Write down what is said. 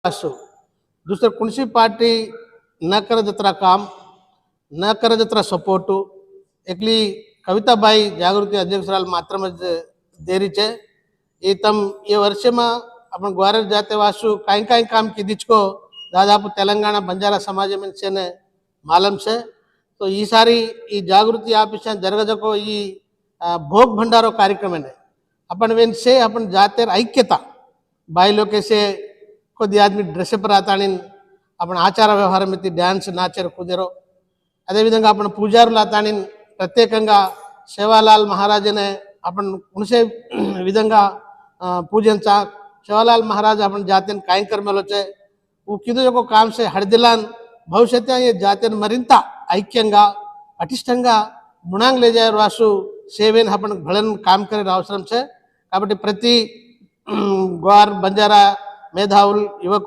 असो दुसरं कोणशी पार्टी न करत जत्रा काम न करत जत्रा सपोर्ट एकली कविताबाई जागृति अध्यक्षराल मात्र देरी है ये तम ये वर्ष में अपन ग्वार जाते वासु कहीं कहीं काम की दिचको दादापु तेलंगाना बंजारा समाज में से ने मालूम से तो ये सारी ये जागृति आप जरगजको ये भोग भंडारो कार्यक्रम है अपन वेन से अपन जाते ऐक्यता बाईलो के से కొద్ది ఆदमी డ్రెస్అప్ రాతాని आपण ఆచార వ్యవహారం మీద డాన్స్ నాచర్ కుదరో అదే విధంగా आपण పూజారులు ఆతాని ప్రత్యేకంగా సేవాలాల్ మహారాజ్ ने आपण उनसे విధంగా పూజించా సేవాలాల్ మహారాజ్ आपण जाते కార్యక్రమాలు వచ్చే वो किदो जो काम से हड़दिलान भविष्य ये जाते मरिंत ऐक्यंगा पटिष्ठंगा मुणांग ले जाए वासु सेवेन आपण भलन काम करे అవసరం छे కాబట్టి ప్రతి గ్వార్ బంజారా మేధావులు యువకులు